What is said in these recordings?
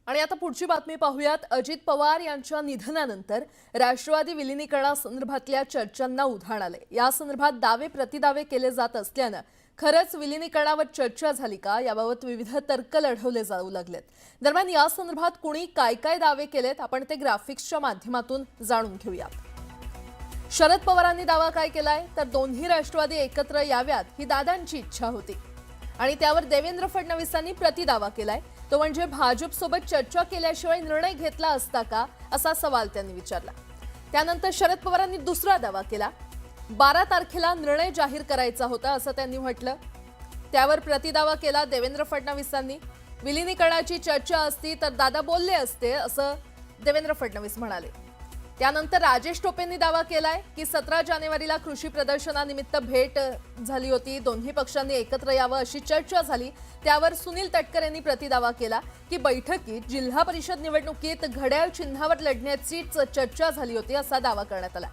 आणि आता पुढची बातमी पाहूयात। अजित पवार यांच्या निधनानंतर राष्ट्रवादी विलीनीकरणासंदर्भातल्या चर्चांना उधाण आले। या संदर्भात दावे प्रतिदावे केले जात असल्याने खरंच विलीनीकरणावर चर्चा झाली का याबाबत विविध तर्क लढवले जाऊ लागलेत। दरम्यान या संदर्भात कोणी काय दावे केलेत आपण ते ग्राफिक्सच्या माध्यमातून जाणून घेऊयात। शरद पवारांनी दावा काय केलाय तर दोन्ही राष्ट्रवादी एकत्र याव्यात ही दादांची इच्छा होती आणि त्यावर देवेंद्र फडणवीसांनी प्रतिदावा केलाय। तो म्हणजे भाजपसोबत चर्चा केल्याशिवाय निर्णय घेतला असता का असा सवाल त्यांनी विचारला। त्यानंतर शरद पवारांनी दुसरा दावा केला, 12 तारखेला निर्णय जाहीर करायचा होता असं त्यांनी म्हटलं। त्यावर प्रतिदावा केला देवेंद्र फडणवीसांनी, विलीनीकरणाची चर्चा असती तर दादा बोलले असते असं देवेंद्र फडणवीस म्हणाले। त्यानंतर राजेश टोपेंनी दावा केलाय की 17 जानेवारीला कृषी प्रदर्शनानिमित्त भेट झाली होती, दोन्ही पक्षांनी एकत्र यावं अशी चर्चा झाली। त्यावर सुनील तटकर यांनी प्रतिदावा केला की बैठकीत जिल्हा परिषद निवडणुकीत घड्याळ चिन्हावर लढण्याची चर्चा झाली होती असा दावा करण्यात आला।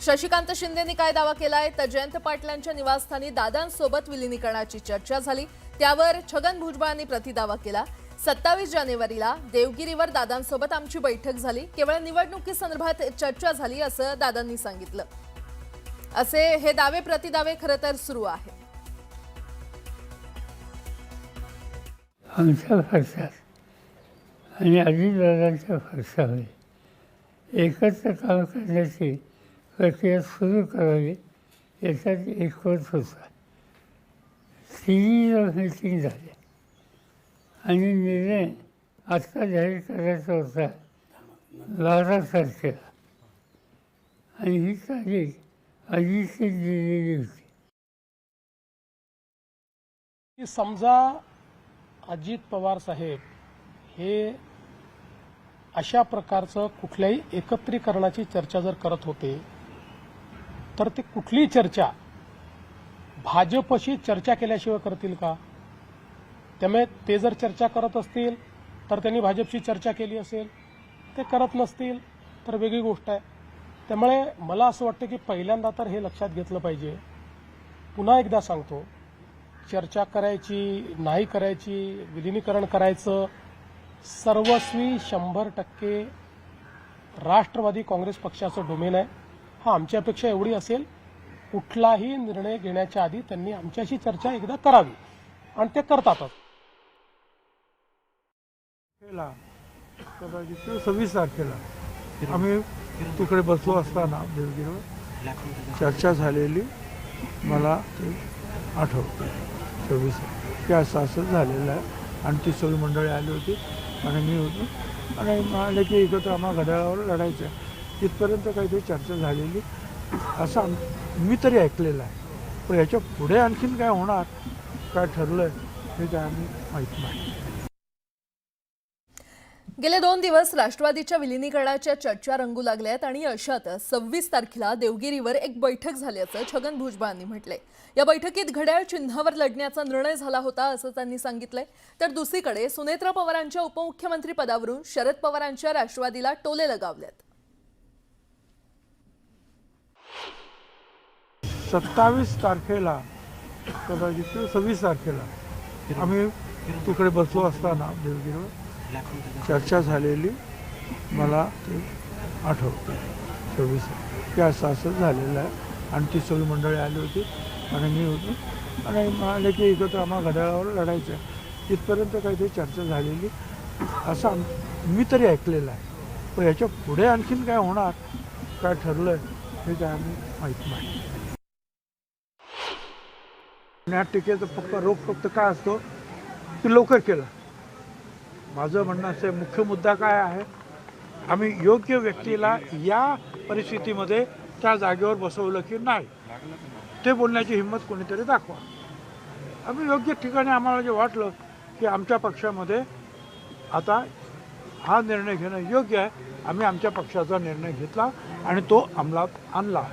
शशिकांत शिंदेंनी काय दावा केलाय तर जयंत पाटलांच्या निवासस्थानी दादांसोबत विलीनीकरणाची चर्चा झाली। त्यावर छगन भुजबळांनी प्रतिदावा केला, 27 जानेवारीला देवगिरीवर दादांसोबत आमची बैठक झाली, केवळ निवडणुकीसंदर्भात चर्चा झाली असं दादांनी सांगितलं। असे हे दावे प्रतिदावे खरं तर सुरू आहे। आमच्या पक्षात आणि अजितदादांच्या पक्षामध्ये एकत्र काम करण्याची प्रक्रिया सुरू करावी याच्यात एकमत होता। 3 मीटिंग झाल्या आणि निर्णय आत्ता जाहीर करायचा होता 12 तारखेला आणि ही तारीख अजितने दिलेली होती। समजा अजित पवार साहेब हे अशा प्रकारचं कुठल्याही एकत्रीकरणाची चर्चा जर करत होते तर ती कुठली चर्चा भाजपशी चर्चा केल्याशिवाय करतील का? त्यामुळे ते जर चर्चा करत असतील तर त्यांनी भाजपशी चर्चा केली असेल, ते करत नसतील तर वेगळी गोष्ट आहे। त्यामुळे मला असं वाटतं की पहिल्यांदा तर हे लक्षात घेतलं पाहिजे। पुन्हा एकदा सांगतो, चर्चा करायची नाही करायची, विलीनीकरण करायचं सर्वस्वी 100% राष्ट्रवादी काँग्रेस पक्षाचं डोमेन आहे। हा आमची अपेक्षा एवढी असेल, कुठलाही निर्णय घेण्याच्या आधी त्यांनी आमच्याशी चर्चा एकदा करावी आणि ते करतातच। 26 तारखेला आम्ही तिकडे बसलो असताना देवगिरीवर चर्चा झालेली मला ते आठवतं। 26 की असं झालेलं आहे आणि ती सगळी मंडळी आली होती आणि मी होतो आणि म्हणाले की एकत्र आम्हाला घड्याळावर लढायचं आहे। तिथपर्यंत काहीतरी चर्चा झालेली असं मी तरी ऐकलेलं आहे, पण याच्या पुढे आणखीन काय होणार, काय ठरलं हे काय आम्ही माहीत नाही। गेले 2 दिवस राष्ट्रवादीच्या विलीनीकरणाच्या चर्चा रंगू लागल्या आहेत आणि अशातच 26 तारखेला देवगिरीवर एक बैठक झाल्याचं छगन भुजबळांनी म्हटलंय। या बैठकीत घड्याळ चिन्हावर लढण्याचा निर्णय झाला होता असं त्यांनी सांगितलंय। तर दुसरीकडे सुनेत्रा पवारांच्या उपमुख्यमंत्री पदावरून शरद पवारांच्या राष्ट्रवादीला टोले लगावलेत। 27 तारखेला कदाचित 26 तारखेला आम्ही तिकडे बसलो असताना देवगिरीवर चर्चा झालेली मला ते आठवतं। 26 की असं झालेलं आहे आणि ती सगळी मंडळी आली होती आणि मी होतो आणि म्हणाले की एकत्र आम्हाला घड्याळावर लढायचं आहे। तिथपर्यंत काहीतरी चर्चा झालेली असं मी तरी ऐकलेलं आहे, पण याच्या पुढे आणखीन काय होणार, काय ठरलं हे काय आम्ही माहीत नाही। या टीकेचा रोख फक्त काय असतो की लवकर केलं। माझं म्हणणं असं मुख्य मुद्दा काय आहे, आम्ही योग्य व्यक्तीला या परिस्थितीमध्ये त्या जागेवर बसवलं की नाही ते बोलण्याची हिंमत कोणीतरी दाखवा। आम्ही योग्य ठिकाणी आम्हाला जे वाटलं की आमच्या पक्षामध्ये आता हा निर्णय घेणं योग्य आहे, आम्ही आमच्या पक्षाचा निर्णय घेतला आणि तो अंमलात आणला।